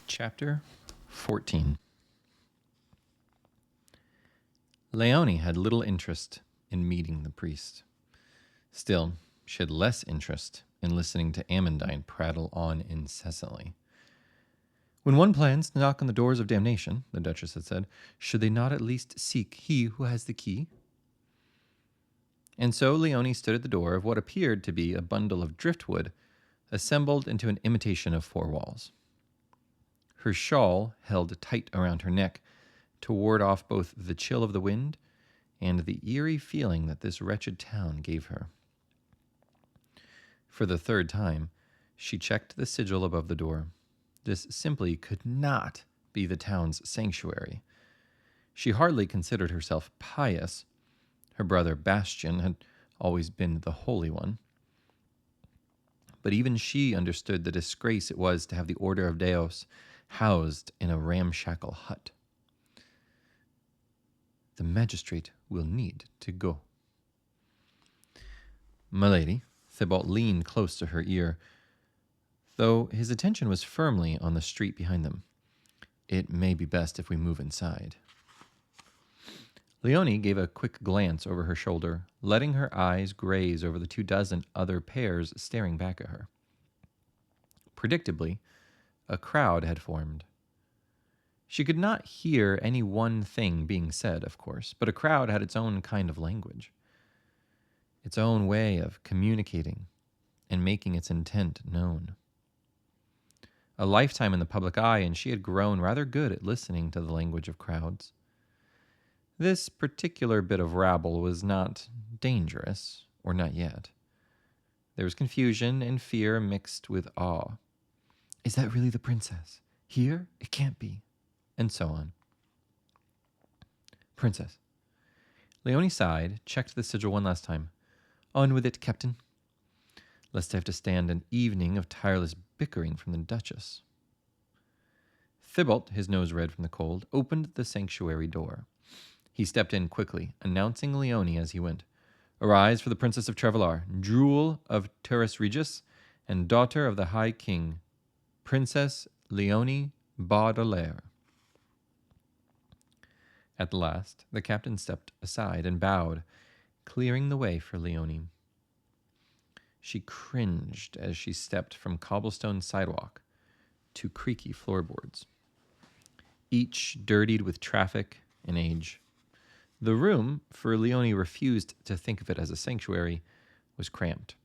Chapter 14. Leonie had little interest in meeting the priest. Still, she had less interest in listening to Amandine prattle on incessantly. When one plans to knock on the doors of damnation, the Duchess had said, should they not at least seek he who has the key? And so Leonie stood at the door of what appeared to be a bundle of driftwood assembled into an imitation of four walls. Her shawl held tight around her neck to ward off both the chill of the wind and the eerie feeling that this wretched town gave her. For the third time, she checked the sigil above the door. This simply could not be the town's sanctuary. She hardly considered herself pious. Her brother Bastian had always been the Holy One. But even she understood the disgrace it was to have the Order of Deos housed in a ramshackle hut. The magistrate will need to go. Milady, Thibault leaned close to her ear, though his attention was firmly on the street behind them. It may be best if we move inside. Leonie gave a quick glance over her shoulder, letting her eyes graze over the 24 other pairs staring back at her. Predictably, a crowd had formed. She could not hear any one thing being said, of course, but a crowd had its own kind of language, its own way of communicating and making its intent known. A lifetime in the public eye, and she had grown rather good at listening to the language of crowds. This particular bit of rabble was not dangerous, or not yet. There was confusion and fear mixed with awe. Is that really the princess? Here? It can't be. And so on. Princess. Leonie sighed, checked the sigil one last time. On with it, Captain. Lest I have to stand an evening of tireless bickering from the Duchess. Thibault, his nose red from the cold, opened the sanctuary door. He stepped in quickly, announcing Leonie as he went. Arise for the Princess of Trevellar, jewel of Terras Regis, and daughter of the High King, Princess Leonie Baudelaire. At the last, the captain stepped aside and bowed, clearing the way for Leonie. She cringed as she stepped from cobblestone sidewalk to creaky floorboards, each dirtied with traffic and age. The room, for Leonie refused to think of it as a sanctuary, was cramped,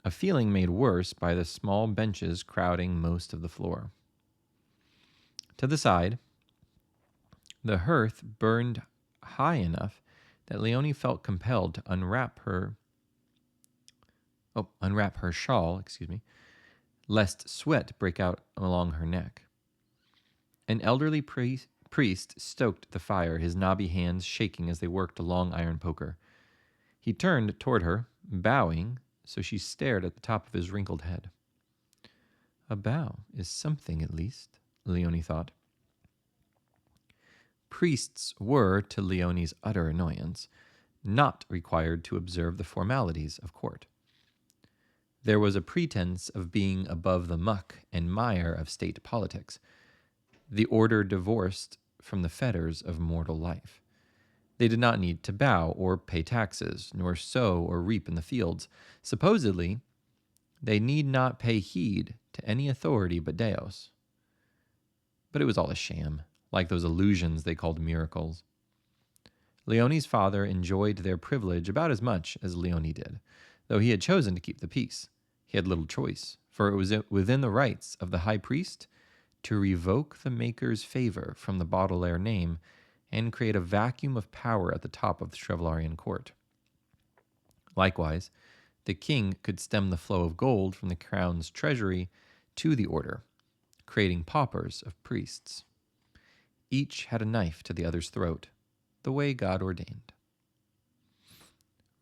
a feeling made worse by the small benches crowding most of the floor. To the side, the hearth burned high enough that Leonie felt compelled to unwrap her shawl, lest sweat break out along her neck. An elderly priest stoked the fire, his knobby hands shaking as they worked a long iron poker. He turned toward her, bowing, so she stared at the top of his wrinkled head. A bow is something, at least, Leonie thought. Priests were, to Leonie's utter annoyance, not required to observe the formalities of court. There was a pretense of being above the muck and mire of state politics, the order divorced from the fetters of mortal life. They did not need to bow or pay taxes, nor sow or reap in the fields. Supposedly, they need not pay heed to any authority but Deos. But it was all a sham, like those illusions they called miracles. Leonie's father enjoyed their privilege about as much as Leonie did, though he had chosen to keep the peace. He had little choice, for it was within the rights of the high priest to revoke the maker's favor from the Baudelaire name and create a vacuum of power at the top of the Trevellarian court. Likewise, the king could stem the flow of gold from the crown's treasury to the order, creating paupers of priests. Each had a knife to the other's throat, the way God ordained.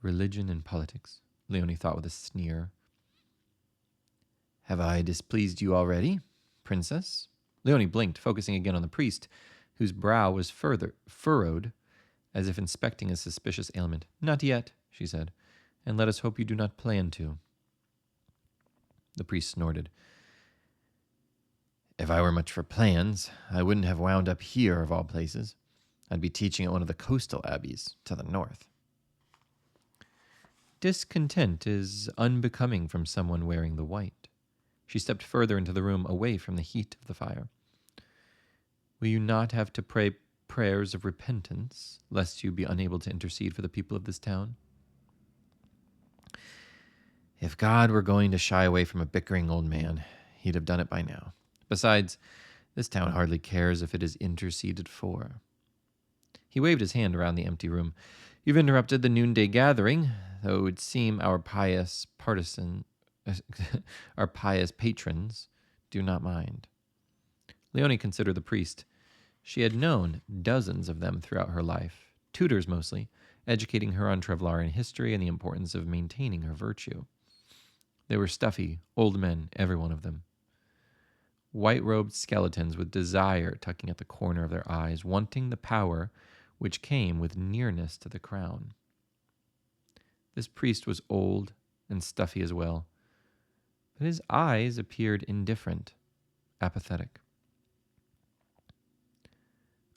Religion and politics, Leonie thought with a sneer. Have I displeased you already, princess? Leonie blinked, focusing again on the priest, whose brow was furrowed, as if inspecting a suspicious ailment. Not yet, she said, and let us hope you do not plan to. The priest snorted. If I were much for plans, I wouldn't have wound up here of all places. I'd be teaching at one of the coastal abbeys to the north. Discontent is unbecoming from someone wearing the white. She stepped further into the room, away from the heat of the fire. Will you not have to pray prayers of repentance, lest you be unable to intercede for the people of this town? If God were going to shy away from a bickering old man, he'd have done it by now. Besides, this town hardly cares if it is interceded for. He waved his hand around the empty room. You've interrupted the noonday gathering, though it would seem our pious patrons do not mind. Leonie considered the priest. She had known dozens of them throughout her life, tutors mostly, educating her on Trevlarian history and the importance of maintaining her virtue. They were stuffy, old men, every one of them. White-robed skeletons with desire tucking at the corner of their eyes, wanting the power which came with nearness to the crown. This priest was old and stuffy as well, but his eyes appeared indifferent, apathetic.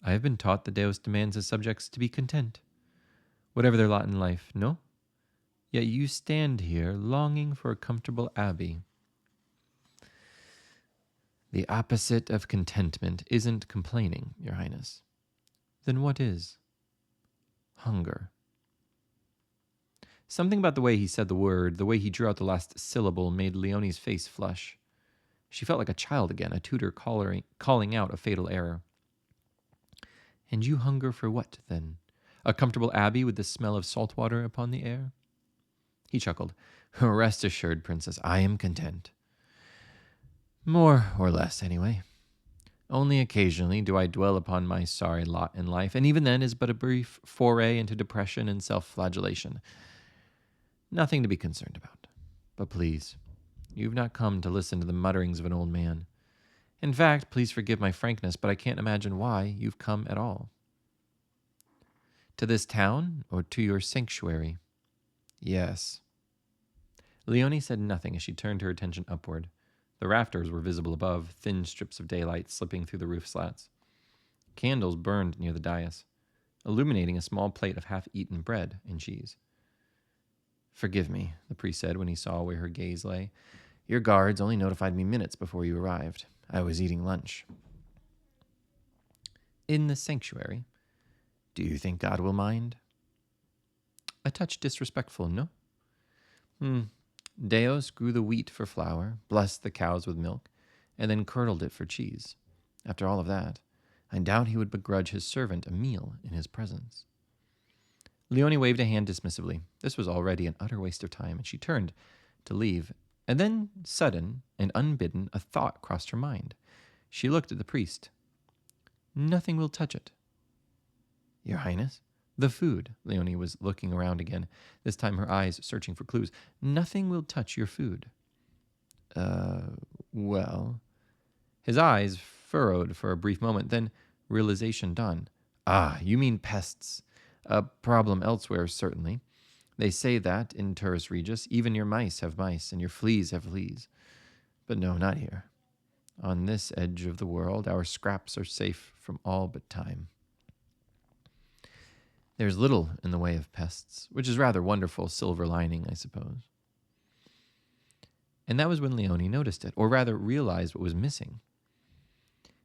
I have been taught that Deus demands his subjects to be content, whatever their lot in life, no? Yet you stand here longing for a comfortable abbey. The opposite of contentment isn't complaining, Your Highness. Then what is? Hunger. Something about the way he said the word, the way he drew out the last syllable, made Leonie's face flush. She felt like a child again, a tutor calling out a fatal error. And you hunger for what, then? A comfortable abbey with the smell of salt water upon the air? He chuckled. Rest assured, Princess, I am content. More or less, anyway. Only occasionally do I dwell upon my sorry lot in life, and even then is but a brief foray into depression and self-flagellation. Nothing to be concerned about. But please, you've not come to listen to the mutterings of an old man. In fact, please forgive my frankness, but I can't imagine why you've come at all. To this town, or to your sanctuary? Yes. Leonie said nothing as she turned her attention upward. The rafters were visible above, thin strips of daylight slipping through the roof slats. Candles burned near the dais, illuminating a small plate of half-eaten bread and cheese. Forgive me, the priest said when he saw where her gaze lay. Your guards only notified me minutes before you arrived. I was eating lunch. In the sanctuary? Do you think God will mind? A touch disrespectful, no? Deus grew the wheat for flour, blessed the cows with milk, and then curdled it for cheese. After all of that, I doubt he would begrudge his servant a meal in his presence. Leonie waved a hand dismissively. This was already an utter waste of time, and she turned to leave. And then, sudden and unbidden, a thought crossed her mind. She looked at the priest. Nothing will touch it. Your Highness? The food. Leonie was looking around again, this time her eyes searching for clues. Nothing will touch your food. Well. His eyes furrowed for a brief moment, then realization dawned. Ah, you mean pests. A problem elsewhere, certainly. They say that in Turris Regis, even your mice have mice, and your fleas have fleas. But no, not here. On this edge of the world, our scraps are safe from all but time. There's little in the way of pests, which is rather wonderful silver lining, I suppose. And that was when Leonie noticed it, or rather realized what was missing.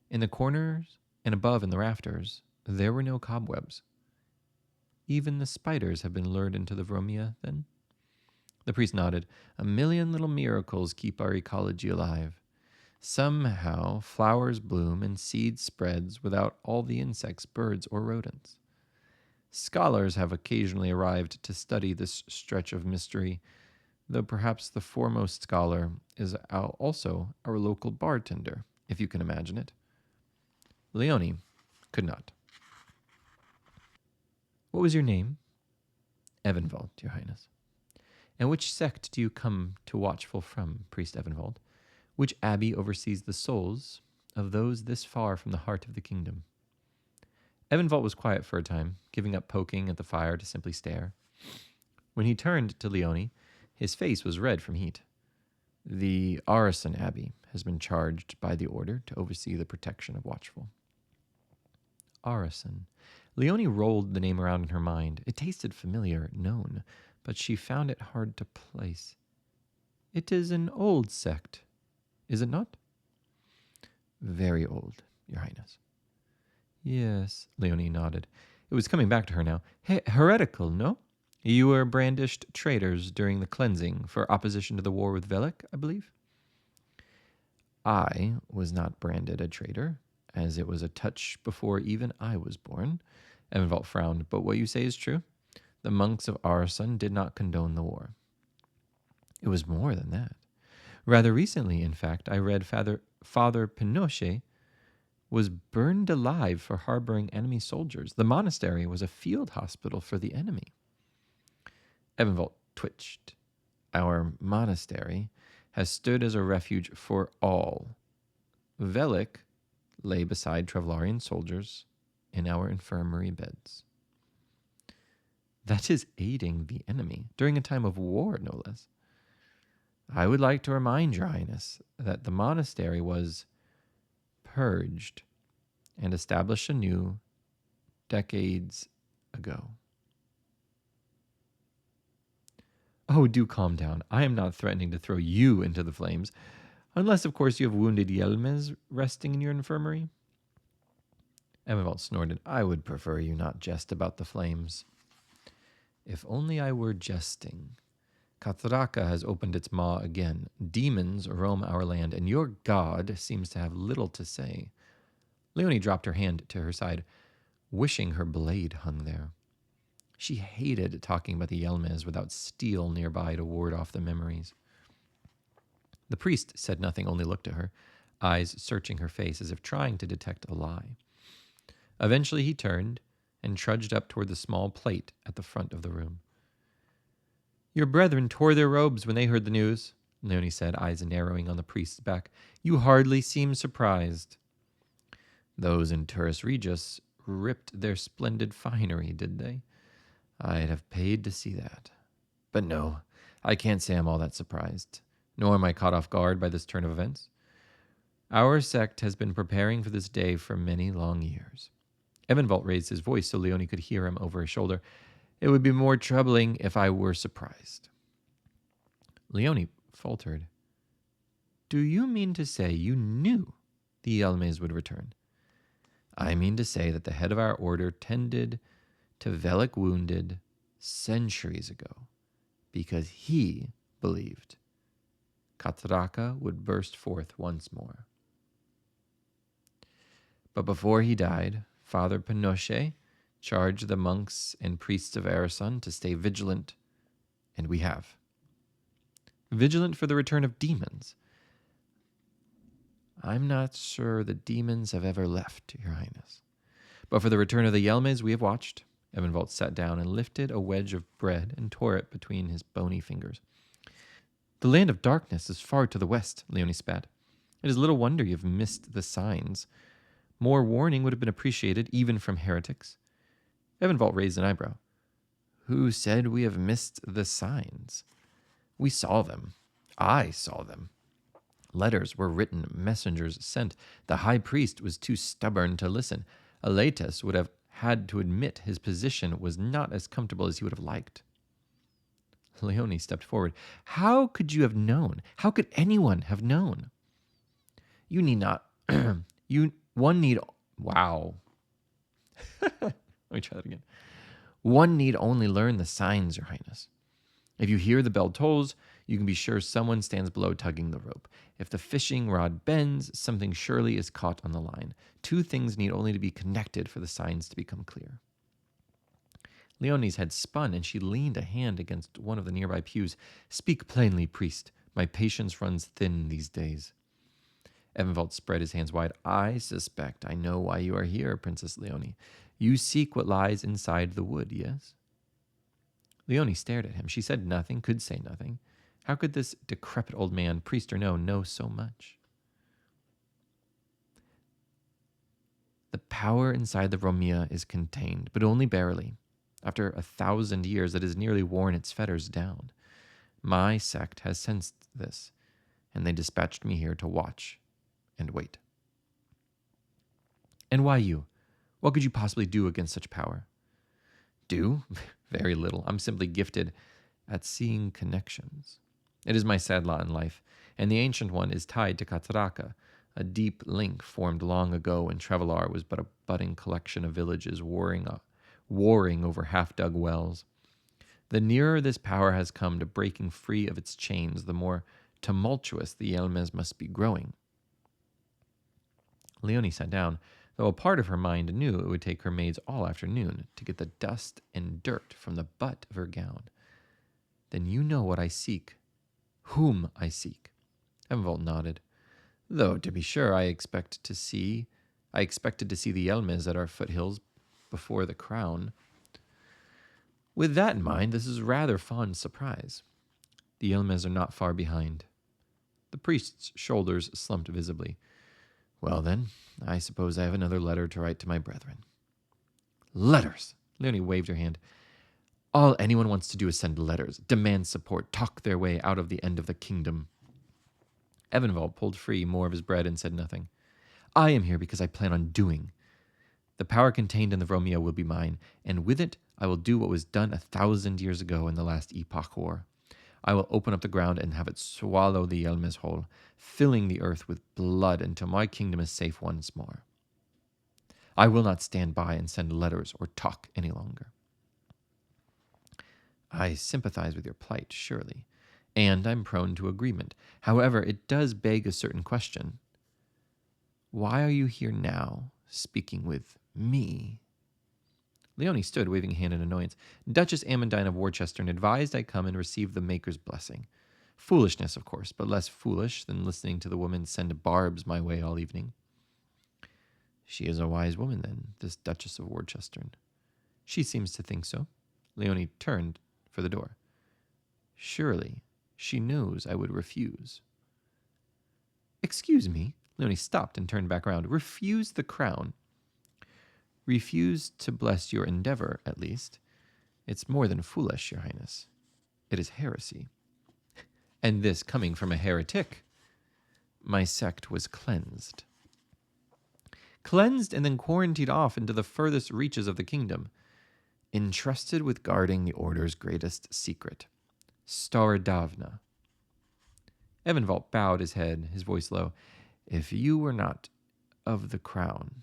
In the corners and above in the rafters, there were no cobwebs. Even the spiders have been lured into the Vromia, then? The priest nodded. A million little miracles keep our ecology alive. Somehow, flowers bloom and seed spreads without all the insects, birds, or rodents. Scholars have occasionally arrived to study this stretch of mystery, though perhaps the foremost scholar is also our local bartender, if you can imagine it. Leonie could not. What was your name? Evenwald, Your Highness. And which sect do you come to watchful from, Priest Evenwald? Which abbey oversees the souls of those this far from the heart of the kingdom? Evenwald was quiet for a time, giving up poking at the fire to simply stare. When he turned to Leonie, his face was red from heat. The Arison Abbey, has been charged by the order to oversee the protection of Watchful. Arison. Leonie rolled the name around in her mind. It tasted familiar, known, but she found it hard to place. It is an old sect, is it not? Very old, Your Highness. Yes, Leonie nodded. It was coming back to her now. Heretical, no? You were brandished traitors during the cleansing for opposition to the war with Velek, I believe? I was not branded a traitor, as it was a touch before even I was born. Evenvald frowned. But what you say is true. The monks of Arison did not condone the war. It was more than that. Rather recently, in fact, I read Father Pinochet was burned alive for harboring enemy soldiers. The monastery was a field hospital for the enemy. Evenvald twitched. Our monastery has stood as a refuge for all. Velek lay beside Trevlarian soldiers in our infirmary beds. That is aiding the enemy during a time of war, no less. I would like to remind Your Highness that the monastery was purged and established anew decades ago. Oh, do calm down. I am not threatening to throw you into the flames, unless, of course, you have wounded Yelmes resting in your infirmary. Emenvald snorted. I would prefer you not jest about the flames. If only I were jesting. Kathraka has opened its maw again. Demons roam our land, and your god seems to have little to say. Leonie dropped her hand to her side, wishing her blade hung there. She hated talking about the Yelmes without steel nearby to ward off the memories. The priest said nothing, only looked at her, eyes searching her face as if trying to detect a lie. Eventually he turned and trudged up toward the small plate at the front of the room. Your brethren tore their robes when they heard the news, Leonie said, eyes narrowing on the priest's back. You hardly seem surprised. Those in Turris Regis ripped their splendid finery, did they? I'd have paid to see that. But no, I can't say I'm all that surprised, nor am I caught off guard by this turn of events. Our sect has been preparing for this day for many long years. Evenvald raised his voice so Leonie could hear him over his shoulder. It would be more troubling if I were surprised. Leonie faltered. Do you mean to say you knew the Yelmes would return? I mean to say that the head of our order tended to Velek wounded centuries ago because he believed Kathraka would burst forth once more. But before he died, Father Pinochet charged the monks and priests of Arison to stay vigilant, and we have. Vigilant for the return of demons. I'm not sure the demons have ever left, Your Highness. But for the return of the Yelmes, we have watched. Evenvald sat down and lifted a wedge of bread and tore it between his bony fingers. The land of darkness is far to the west, Leonie spat. It is little wonder you've missed the signs. More warning would have been appreciated, even from heretics. Evenvald raised an eyebrow. Who said we have missed the signs? We saw them. I saw them. Letters were written, messengers sent. The high priest was too stubborn to listen. Aletus would have had to admit his position was not as comfortable as he would have liked. Leonie stepped forward. How could you have known? How could anyone have known? You need not. Wow. Let me try that again. One need only learn the signs, Your Highness. If you hear the bell tolls, you can be sure someone stands below tugging the rope. If the fishing rod bends, something surely is caught on the line. Two things need only to be connected for the signs to become clear. Leonie's head spun, and she leaned a hand against one of the nearby pews. Speak plainly, priest. My patience runs thin these days. Evenvald spread his hands wide. I suspect I know why you are here, Princess Leonie. You seek what lies inside the wood, yes? Leonie stared at him. She said nothing, could say nothing. How could this decrepit old man, priest or no, know so much? The power inside the Romia is contained, but only barely. After 1,000 years, it has nearly worn its fetters down. My sect has sensed this. and they dispatched me here to watch and wait. And why you? What could you possibly do against such power? Do? Very little. I'm simply gifted at seeing connections. It is my sad lot in life, and the ancient one is tied to Cataraka, a deep link formed long ago when Trevelar was but a budding collection of villages warring over half-dug wells. The nearer this power has come to breaking free of its chains, the more tumultuous the Yelmes must be growing. Leonie sat down, though a part of her mind knew it would take her maids all afternoon to get the dust and dirt from the butt of her gown. Then you know what I seek, whom I seek. Evenvold nodded. Though, to be sure, I expected to see the Yelmes at our foothills before the crown. With that in mind, this is rather fond surprise. The Yelmes are not far behind. The priest's shoulders slumped visibly. Well then, I suppose I have another letter to write to my brethren. Letters! Leonie waved her hand. All anyone wants to do is send letters, demand support, talk their way out of the end of the kingdom. Evenvold pulled free more of his bread and said nothing. I am here because I plan on doing. The power contained in the Romia will be mine, and with it I will do what was done 1,000 years ago in the last Epoch War. I will open up the ground and have it swallow the Yelmes whole, filling the earth with blood until my kingdom is safe once more. I will not stand by and send letters or talk any longer. I sympathize with your plight, surely, and I'm prone to agreement. However, it does beg a certain question. Why are you here now, speaking with me? Leonie stood, waving a hand in annoyance. Duchess Amandine of Worcester advised I come and receive the Maker's blessing. Foolishness, of course, but less foolish than listening to the woman send barbs my way all evening. She is a wise woman, then, this Duchess of Worcester. She seems to think so. Leonie turned for the door. Surely, she knows I would refuse. Excuse me. Leonie stopped and turned back around. Refuse the crown. Refuse to bless your endeavor, at least. It's more than foolish, your highness. It is heresy. And this coming from a heretic. My sect was cleansed. Cleansed and then quarantined off into the furthest reaches of the kingdom. Entrusted with guarding the order's greatest secret. Starodavna. Evenvold bowed his head, his voice low. If you were not of the crown,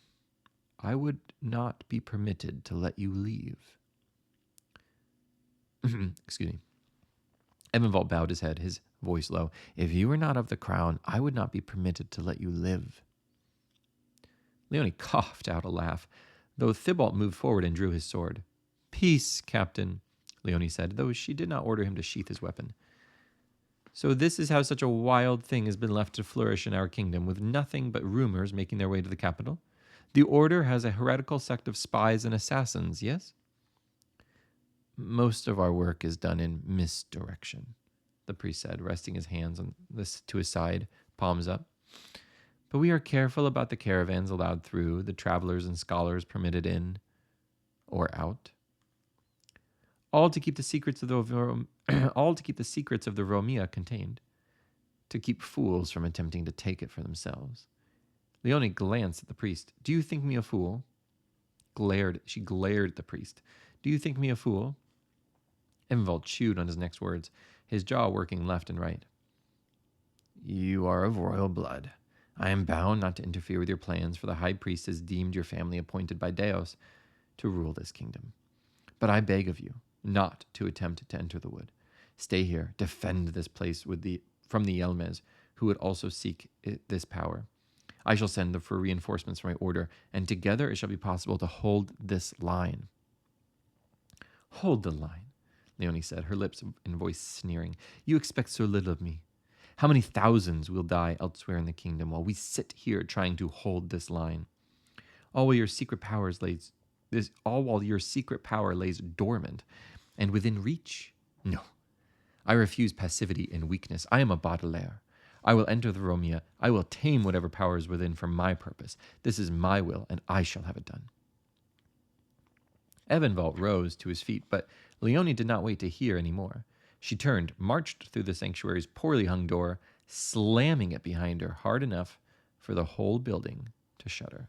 I would not be permitted to let you leave. Excuse me. Evenvold bowed his head, his voice low. If you were not of the crown, I would not be permitted to let you live. Leonie coughed out a laugh, though Thibault moved forward and drew his sword. Peace, Captain, Leonie said, though she did not order him to sheath his weapon. So this is how such a wild thing has been left to flourish in our kingdom, with nothing but rumors making their way to the capital? The order has a heretical sect of spies and assassins, yes? Most of our work is done in misdirection, the priest said, resting his hands on this to his side, palms up. But we are careful about the caravans allowed through, the travelers and scholars permitted in or out. All to keep the secrets of the Romia contained, to keep fools from attempting to take it for themselves. Leonie glanced at the priest. Do you think me a fool? She glared at the priest. Do you think me a fool? Evenvold chewed on his next words, his jaw working left and right. You are of royal blood. I am bound not to interfere with your plans, for the high priest has deemed your family appointed by Deus to rule this kingdom. But I beg of you not to attempt to enter the wood. Stay here, defend this place from the Yelmes, who would also seek this power. I shall send for reinforcements from my order, and together it shall be possible to hold this line. Hold the line, Leonie said, her lips and voice sneering. You expect so little of me. How many thousands will die elsewhere in the kingdom while we sit here trying to hold this line? All while your secret power lays dormant and within reach? No. I refuse passivity and weakness. I am a Baudelaire. I will enter the Romia. I will tame whatever power is within for my purpose. This is my will, and I shall have it done. Evenvold rose to his feet, but Leonie did not wait to hear any more. She turned, marched through the sanctuary's poorly hung door, slamming it behind her hard enough for the whole building to shudder.